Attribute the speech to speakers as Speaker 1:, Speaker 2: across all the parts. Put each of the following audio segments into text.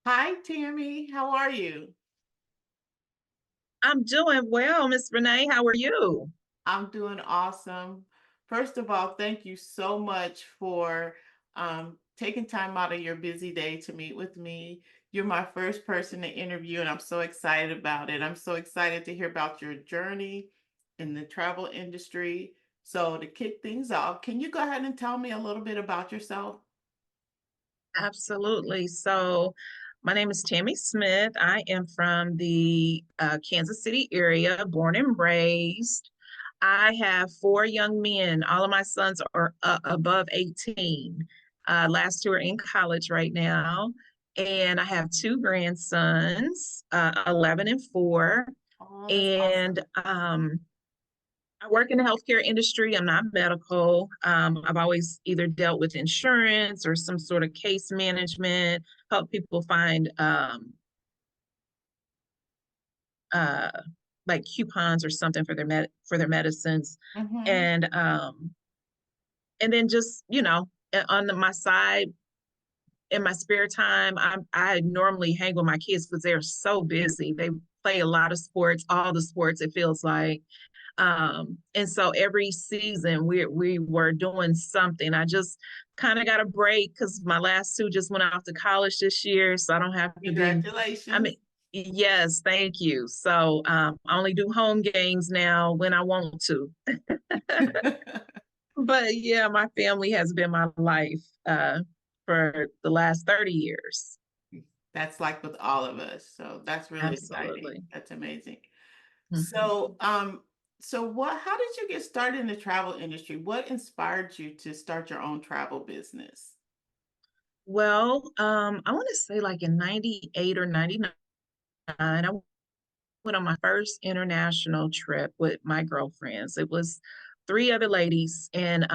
Speaker 1: Hi, Tammy. How are you?
Speaker 2: I'm doing well, Miss Renee. How are you?
Speaker 1: I'm doing awesome. First of all, thank you so much for taking time out of your busy day to meet with me. You're my first person to interview, and I'm so excited about it. I'm so excited to hear about your journey in the travel industry. So, to kick things off, can you go ahead and tell me a little bit about yourself?
Speaker 2: Absolutely. So, my name is Tammy Smith. I am from the Kansas City area, born and raised. I have four young men. All of my sons are above 18. Last two are in college right now. And I have two grandsons, 11 and 4.
Speaker 1: Oh, that's
Speaker 2: And
Speaker 1: awesome.
Speaker 2: I work in the healthcare industry. I'm not medical. I've always either dealt with insurance or some sort of case management, help people find uh, like coupons or something for for their medicines,
Speaker 1: Hmm.
Speaker 2: and um, and then just on my side in my spare time, I normally hang with my kids because they're so busy. They play a lot of sports, all the sports. It feels like. And so every season we were doing something. I just kind of got a break because my last two just went off to college this year, so I don't have to be. I
Speaker 1: Congratulations.
Speaker 2: mean, yes, thank you. So I only do home games now when I want to. But yeah, my family has been my life for the last 30 years.
Speaker 1: That's like with all of us. So that's really exciting.
Speaker 2: Absolutely.
Speaker 1: That's amazing.
Speaker 2: Mhm.
Speaker 1: So, how did you get started in the travel industry? What inspired you to start your own travel business?
Speaker 2: Well, I want to say like in 98 or 99, I went on my first international trip with my girlfriends. It was three other ladies, and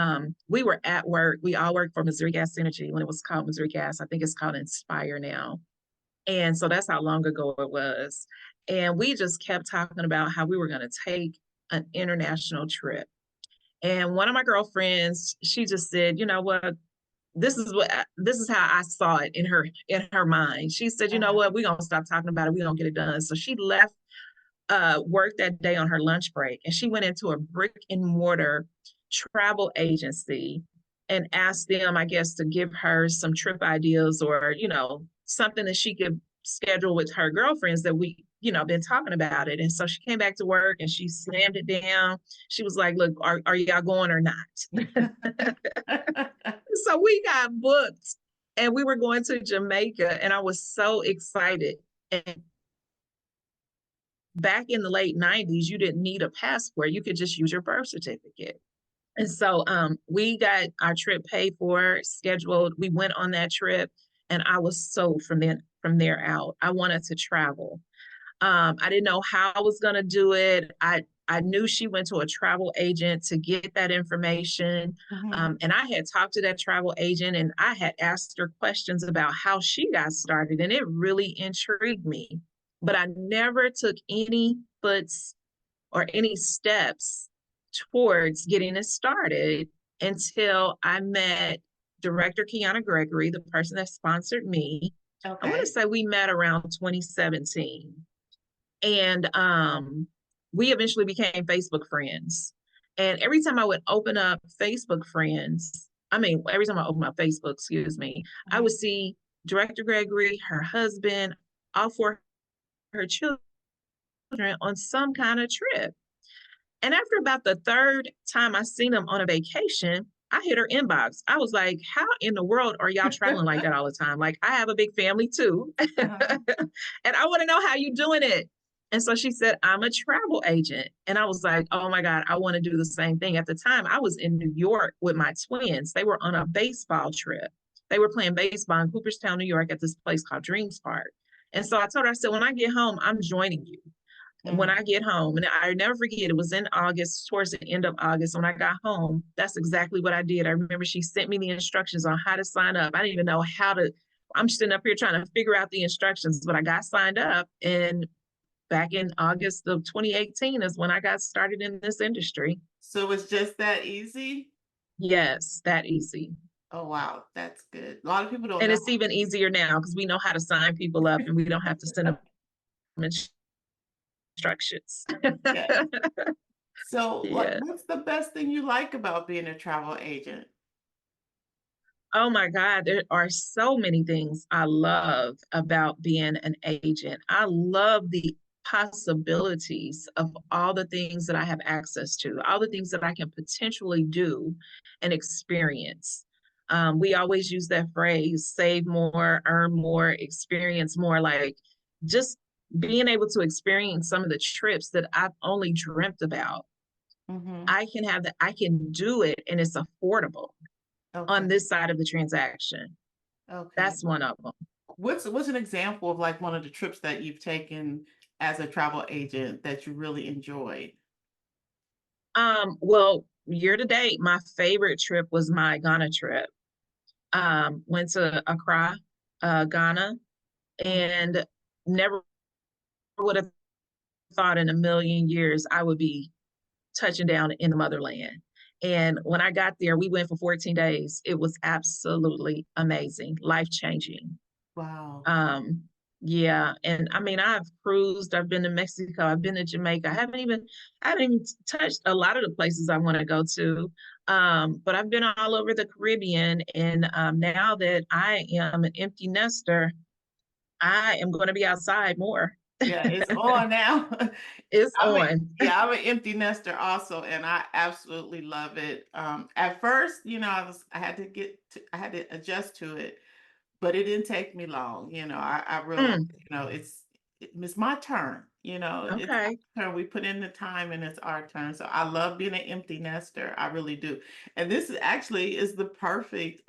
Speaker 2: we were at work. We all worked for Missouri Gas Energy when it was called Missouri Gas. I think it's called Inspire now. And so that's how long ago it was. And we just kept talking about how we were going to take an international trip. And one of my girlfriends, she just said, "You know what? This is how I saw it in her mind." She said, "You know
Speaker 1: Uh-huh.
Speaker 2: what? We're gonna stop talking about it. We're gonna get it done." So she left work that day on her lunch break, and she went into a brick and mortar travel agency and asked them, I guess, to give her some trip ideas or something that she could schedule with her girlfriends that we been talking about it. And so she came back to work and she slammed it down. She was like, "Look, are y'all going or not?" So we got booked and we were going to Jamaica, and I was so excited. And back in the late 90s, you didn't need a passport. You could just use your birth certificate. And so we got our trip paid for, scheduled. We went on that trip, and I was sold from there out. I wanted to travel. I didn't know how I was going to do it. I knew she went to a travel agent to get that information.
Speaker 1: Hmm.
Speaker 2: And I had talked to that travel agent and I had asked her questions about how she got started. And it really intrigued me. But I never took any foots or any steps towards getting it started until I met director Kiana Gregory, the person that sponsored me. I want to
Speaker 1: Okay.
Speaker 2: say we met around 2017. And we eventually became Facebook friends. And every time I would open up Facebook friends, I mean, every time I open up Facebook, excuse me, I would
Speaker 1: Mhm.
Speaker 2: see Director Gregory, her husband, all four of her children on some kind of trip. And after about the third time I seen them on a vacation, I hit her inbox. I was like, "How in the world are y'all traveling like that all the time? Like, I have a big family too.
Speaker 1: Uh-huh.
Speaker 2: And I want to know how you doing it." And so she said, "I'm a travel agent." And I was like, "Oh my God, I want to do the same thing." At the time, I was in New York with my twins. They were on a baseball trip. They were playing baseball in Cooperstown, New York at this place called Dreams Park. And so I told her, I said, "When I get home, I'm joining you when
Speaker 1: Mhm.
Speaker 2: I get home." And I never forget, it was in August, towards the end of August. When I got home, that's exactly what I did. I remember she sent me the instructions on how to sign up. I didn't even know how to, I'm sitting up here trying to figure out the instructions, but I got signed up. And back in August of 2018 is when I got started in this industry.
Speaker 1: So it's just that easy?
Speaker 2: Yes, that easy.
Speaker 1: Oh, wow, that's good. A lot of people don't
Speaker 2: And
Speaker 1: know.
Speaker 2: it's even easier now because we know how to sign people up and we don't have to send them instructions.
Speaker 1: Yes. So, like,
Speaker 2: Yeah.
Speaker 1: what's the best thing you like about being a travel agent?
Speaker 2: Oh my God, there are so many things I love about being an agent. I love the possibilities of all the things that I have access to, all the things that I can potentially do and experience. We always use that phrase save more, earn more, experience more. Like just being able to experience some of the trips that I've only dreamt about.
Speaker 1: Mhm.
Speaker 2: I can have that, I can do it and it's affordable on
Speaker 1: Okay,
Speaker 2: this side of the transaction.
Speaker 1: okay.
Speaker 2: That's one of them.
Speaker 1: What's an example of, like, one of the trips that you've taken as a travel agent that you really enjoyed?
Speaker 2: Well, year to date, my favorite trip was my Ghana trip. Went to Accra, Ghana,
Speaker 1: Mhm.
Speaker 2: and never would have thought in a million years I would be touching down in the motherland. And when I got there, we went for 14 days. It was absolutely amazing, life changing.
Speaker 1: Wow.
Speaker 2: Um, yeah, and I mean, I've cruised, I've been to Mexico, I've been to Jamaica. I haven't even touched a lot of the places I want to go to. But I've been all over the Caribbean, and now that I am an empty nester, I am going to be outside more.
Speaker 1: Yeah, it's on now.
Speaker 2: It's
Speaker 1: I'm a
Speaker 2: on.
Speaker 1: yeah, I'm an empty nester also, and I absolutely love it. At first, I had to adjust to it, but it didn't take me long. I realized,
Speaker 2: Mm,
Speaker 1: it's my turn. It's
Speaker 2: okay.
Speaker 1: our turn. We put in the time, and it's our turn. So I love being an empty nester. I really do. And this is actually is the perfect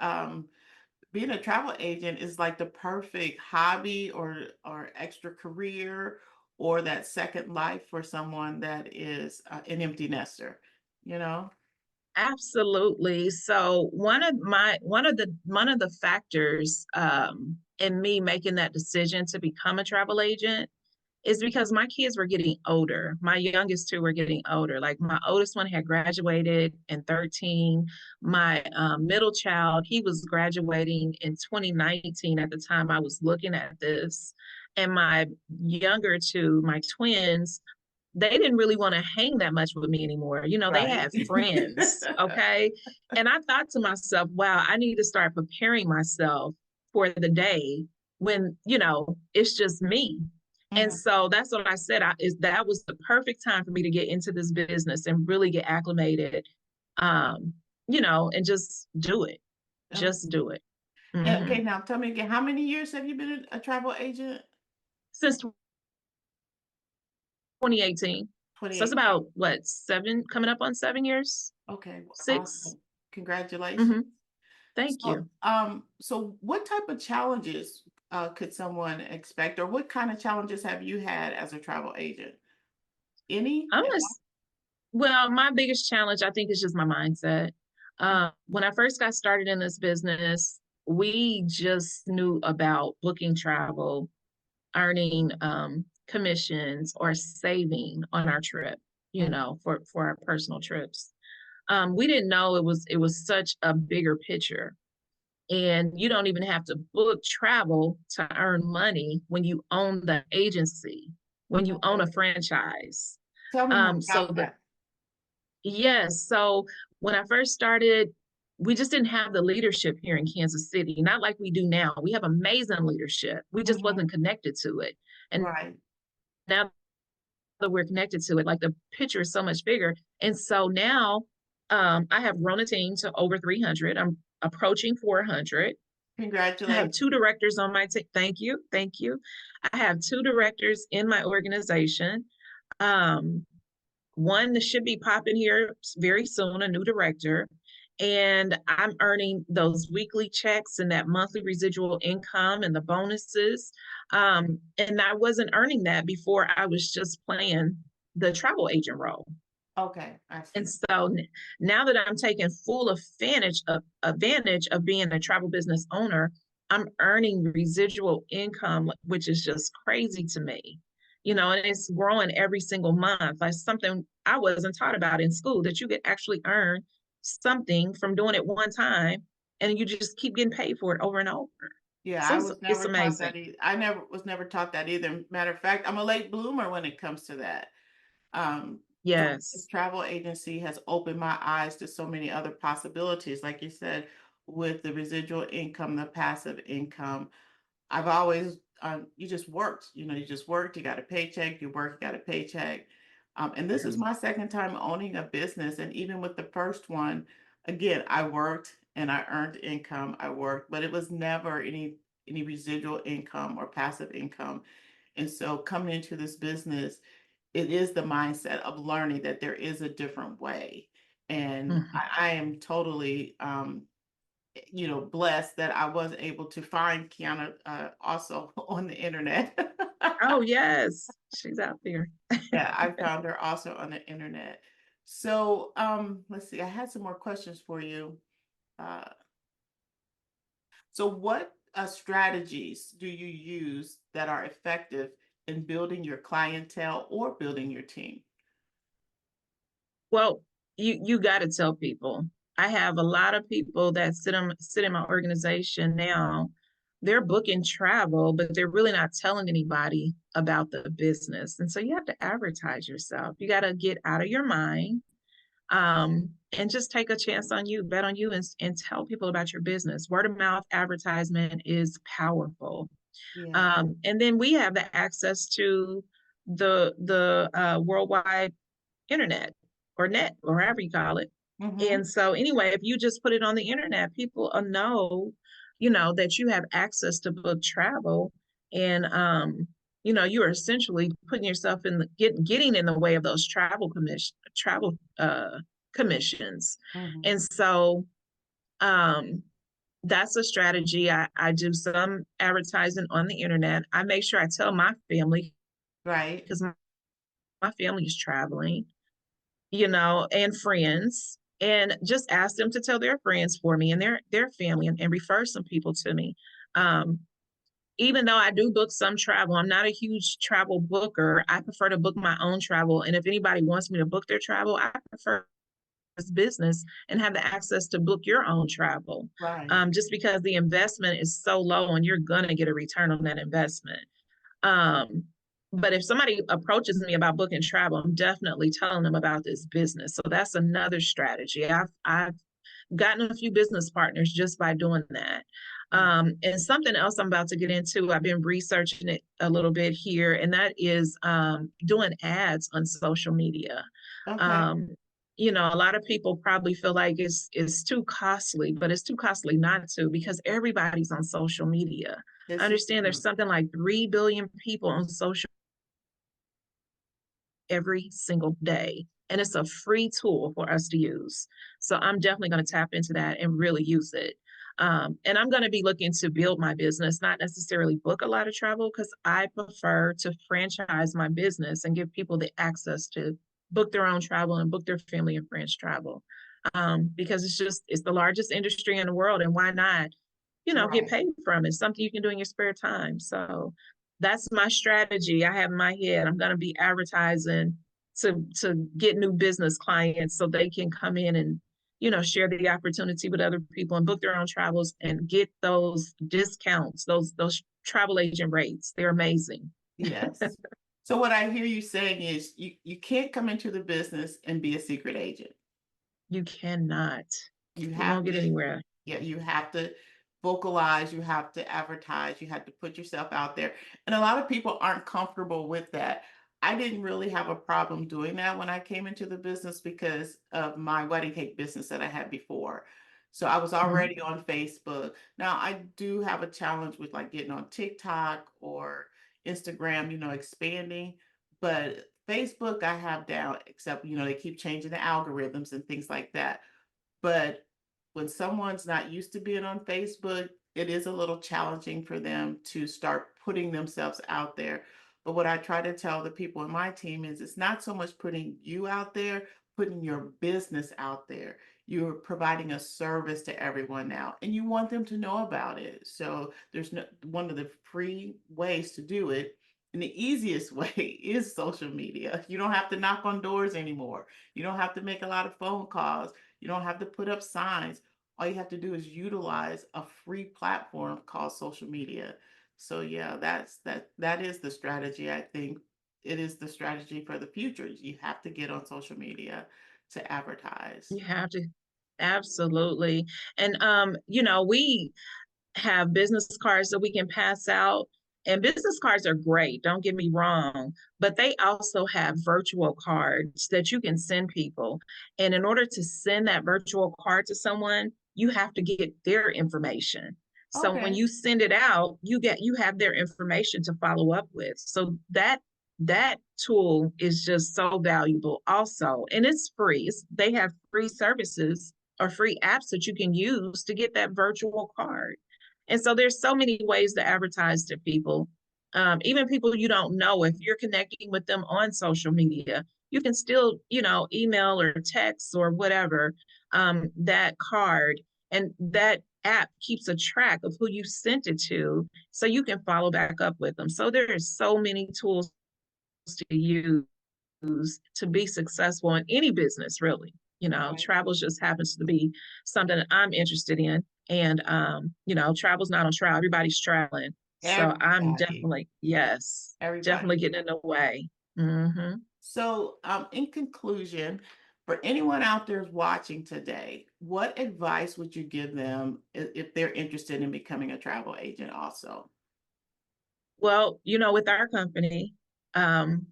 Speaker 1: being a travel agent is like the perfect hobby or extra career or that second life for someone that is an empty nester, you know?
Speaker 2: Absolutely. So one of the factors in me making that decision to become a travel agent is because my kids were getting older. My youngest two were getting older. Like my oldest one had graduated in 13. My middle child, he was graduating in 2019 at the time I was looking at this. And my younger two, my twins, they didn't really want to hang that much with me anymore. You know, they
Speaker 1: Right.
Speaker 2: had friends. Okay. And I thought to myself, wow, I need to start preparing myself for the day when, it's just me. And
Speaker 1: Mhm.
Speaker 2: so that's what I said. That was the perfect time for me to get into this business and really get acclimated, um, and just do it. Just
Speaker 1: Okay.
Speaker 2: do it.
Speaker 1: Okay,
Speaker 2: Mhm.
Speaker 1: now tell me again, how many years have you been a travel agent?
Speaker 2: Since 2018. So it's
Speaker 1: 2018.
Speaker 2: about what, coming up on 7 years?
Speaker 1: Okay,
Speaker 2: Six.
Speaker 1: awesome. Congratulations.
Speaker 2: Mhm. Thank
Speaker 1: So,
Speaker 2: you.
Speaker 1: what type of challenges could someone expect, or what kind of challenges have you had as a travel agent? Any?
Speaker 2: I'm gonna, well, my biggest challenge, I think, is just my mindset. When I first got started in this business, we just knew about booking travel, earning commissions, or saving on our trip,
Speaker 1: Mhm.
Speaker 2: for our personal trips. We didn't know it was such a bigger picture. And you don't even have to book travel to earn money when you own the agency, when you own
Speaker 1: Okay.
Speaker 2: a franchise.
Speaker 1: Tell me more
Speaker 2: So
Speaker 1: about that.
Speaker 2: yes, so when I first started, we just didn't have the leadership here in Kansas City, not like we do now. We have amazing leadership. We just
Speaker 1: Mhm.
Speaker 2: wasn't connected to it. And
Speaker 1: Right.
Speaker 2: now that we're connected to it, like the picture is so much bigger. And so now I have grown a team to over 300. I'm approaching 400. I have two
Speaker 1: Congratulations.
Speaker 2: directors on my team. Thank you. Thank you. I have two directors in my organization. Um, One that should be popping here very soon, a new director. And I'm earning those weekly checks and that monthly residual income and the bonuses. And I wasn't earning that before I was just playing the travel agent role.
Speaker 1: Okay, I
Speaker 2: And
Speaker 1: see.
Speaker 2: so now that I'm taking full advantage of being a travel business owner, I'm earning residual income, which is just crazy to me. And it's growing every single month. Like something I wasn't taught about in school that you could actually earn something from doing it one time and you just keep getting paid for it over and over.
Speaker 1: Yeah,
Speaker 2: So
Speaker 1: I
Speaker 2: it's
Speaker 1: was
Speaker 2: it's
Speaker 1: never taught
Speaker 2: amazing.
Speaker 1: that I never taught that either. Matter of fact, I'm a late bloomer when it comes to that. Um, joining this
Speaker 2: Yes.
Speaker 1: travel agency has opened my eyes to so many other possibilities, like you said, with the residual income, the passive income. I've always, you just worked, you just worked, you got a paycheck, you work, you got a paycheck. And this is my second time owning a business. And even with the first one, again, I worked and I earned income. I worked, but it was never any residual income or passive income. And so coming into this business, it is the mindset of learning that there is a different way. And
Speaker 2: Mhm.
Speaker 1: I am totally blessed that I was able to find Kiana, also on the internet.
Speaker 2: Oh, yes. She's out there.
Speaker 1: Yeah, I found her also on the internet. So, let's see, I had some more questions for you. Uh, so what, strategies do you use that are effective in building your clientele or building your team?
Speaker 2: Well, you gotta tell people. I have a lot of people that sit in my organization now. They're booking travel, but they're really not telling anybody about the business. And so you have to advertise yourself. You gotta get out of your mind, and just take a chance on you, bet on you, and tell people about your business. Word of mouth advertisement is powerful.
Speaker 1: Yeah.
Speaker 2: And then we have the access to the worldwide internet or net or however you call it.
Speaker 1: Mhm.
Speaker 2: And so anyway, if you just put it on the internet, people know, that you have access to book travel and you are essentially putting yourself in getting in the way of those travel commissions.
Speaker 1: Mhm.
Speaker 2: And so um that's a strategy. I do some advertising on the internet. I make sure I tell my family
Speaker 1: Right.
Speaker 2: because my family is traveling, and friends, and just ask them to tell their friends for me and their family and refer some people to me. Um, Even though I do book some travel, I'm not a huge travel booker. I prefer to book my own travel. And if anybody wants me to book their travel, I prefer this business and have the access to book your own travel.
Speaker 1: Right.
Speaker 2: Just because the investment is so low and you're gonna get a return on that investment. Um, but if somebody approaches me about booking travel, I'm definitely telling them about this business. So that's another strategy. I've gotten a few business partners just by doing that.
Speaker 1: Mm.
Speaker 2: And something else I'm about to get into, I've been researching it a little bit here, and that is doing ads on social media.
Speaker 1: Okay.
Speaker 2: Um, a lot of people probably feel like it's too costly, but it's too costly not to because everybody's on social media. I
Speaker 1: This is
Speaker 2: understand there's
Speaker 1: true.
Speaker 2: something like 3 billion people on social every single day. And it's a free tool for us to use. So I'm definitely going to tap into that and really use it. And I'm going to be looking to build my business, not necessarily book a lot of travel, because I prefer to franchise my business and give people the access to book their own travel and book their family and friends travel. Because it's the largest industry in the world. And why not, get
Speaker 1: Right.
Speaker 2: paid from it? Something you can do in your spare time. So that's my strategy I have in my head. I'm going to be advertising to get new business clients so they can come in and share the opportunity with other people and book their own travels and get those discounts, those travel agent rates. They're amazing.
Speaker 1: Yes. So what I hear you saying is you can't come into the business and be a secret agent.
Speaker 2: You cannot.
Speaker 1: You
Speaker 2: You
Speaker 1: have
Speaker 2: won't get
Speaker 1: to,
Speaker 2: anywhere.
Speaker 1: yeah, you have to vocalize, you have to advertise, you have to put yourself out there. And a lot of people aren't comfortable with that. I didn't really have a problem doing that when I came into the business because of my wedding cake business that I had before. So I was
Speaker 2: Mhm.
Speaker 1: already on Facebook. Now I do have a challenge with like getting on TikTok or Instagram, expanding, but Facebook I have down, except, they keep changing the algorithms and things like that. But when someone's not used to being on Facebook, it is a little challenging for them to start putting themselves out there. But what I try to tell the people in my team is it's not so much putting you out there, putting your business out there. You're providing a service to everyone now, and you want them to know about it. So there's no one of the free ways to do it. And the easiest way is social media. You don't have to knock on doors anymore. You don't have to make a lot of phone calls. You don't have to put up signs. all you have to do is utilize a free platform called social media. So yeah, that is the strategy. I think it is the strategy for the future. You have to get on social media to advertise.
Speaker 2: You have to absolutely. And you know, we have business cards that we can pass out. And business cards are great, don't get me wrong, but they also have virtual cards that you can send people. And in order to send that virtual card to someone, you have to get their information. So when
Speaker 1: Okay.
Speaker 2: you send it out, you have their information to follow up with. So that tool is just so valuable also. And it's free. They have free services or free apps that you can use to get that virtual card. And so there's so many ways to advertise to people. Even people you don't know, if you're connecting with them on social media, you can still, you know, email or text or whatever that card, and that app keeps a track of who you sent it to, so you can follow back up with them. So there's so many tools to use to be successful in any business, really. You know,
Speaker 1: Right.
Speaker 2: travel just happens to be something that I'm interested in. And, you know, travel's not on trial. Everybody's traveling. So I'm
Speaker 1: Everybody.
Speaker 2: definitely, yes, definitely
Speaker 1: Everybody.
Speaker 2: getting in the way. Hmm.
Speaker 1: So, in conclusion, for anyone out there watching today, what advice would you give them if they're interested in becoming a travel agent also?
Speaker 2: Well, you know, with our company, um,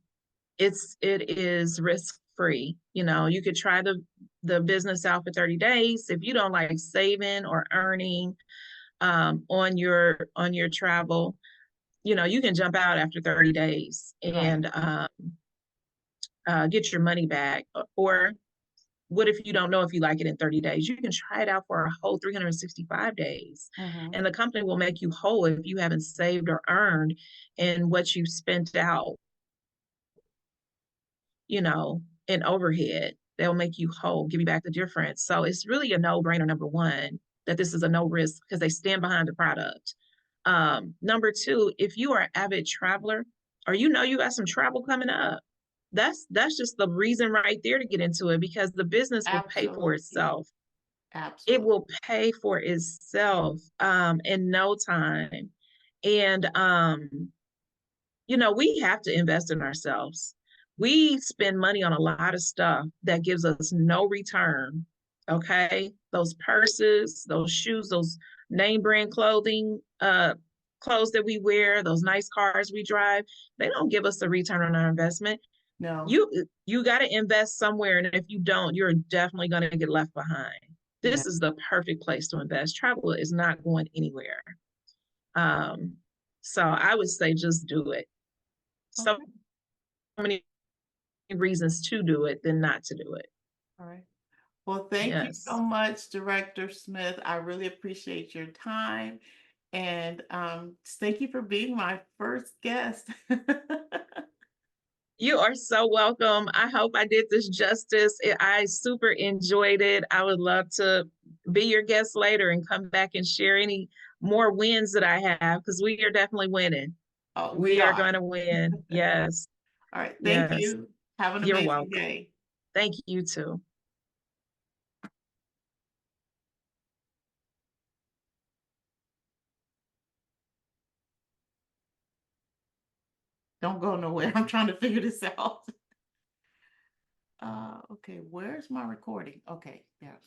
Speaker 2: it is risk free. You know, you could try the business out for 30 days. If you don't like saving or earning on your travel, you know, you can jump out after 30 days
Speaker 1: Right.
Speaker 2: and get your money back. Or what if you don't know if you like it in 30 days? You can try it out for a whole 365 days.
Speaker 1: Mhm.
Speaker 2: And the company will make you whole if you haven't saved or earned in what you spent out, you know, in overhead. They'll make you whole, give you back the difference. So it's really a no brainer, number one, that this is a no risk because they stand behind the product. Number two, if you are an avid traveler or you know you got some travel coming up, that's just the reason right there to get into it, because the business will pay for
Speaker 1: Absolutely.
Speaker 2: itself. It
Speaker 1: Absolutely.
Speaker 2: will pay for itself in no time. And you know, we have to invest in ourselves. We spend money on a lot of stuff that gives us no return. Okay. Those purses, those shoes, those name brand clothes that we wear, those nice cars we drive, they don't give us a return on our investment.
Speaker 1: No.
Speaker 2: You got to invest somewhere. And if you don't, you're definitely going to get left behind.
Speaker 1: Yeah.
Speaker 2: This is the perfect place to invest. Travel is not going anywhere. Um, so I would say just do it. So
Speaker 1: Okay.
Speaker 2: many reasons to do it than not to do it.
Speaker 1: All right. Well, thank you so
Speaker 2: Yes.
Speaker 1: much, Director Smith. I really appreciate your time, and thank you for being my first guest.
Speaker 2: You are so welcome. I hope I did this justice. I super enjoyed it. I would love to be your guest later and come back and share any more wins that I have, because we are definitely winning.
Speaker 1: Oh, we
Speaker 2: We are
Speaker 1: are.
Speaker 2: going to win. Yes.
Speaker 1: All right. Thank
Speaker 2: Yes.
Speaker 1: you. Have an
Speaker 2: You're
Speaker 1: amazing
Speaker 2: welcome.
Speaker 1: day.
Speaker 2: Thank you too.
Speaker 1: Don't go nowhere. I'm trying to figure this out. Okay, where's my recording? Okay, yes.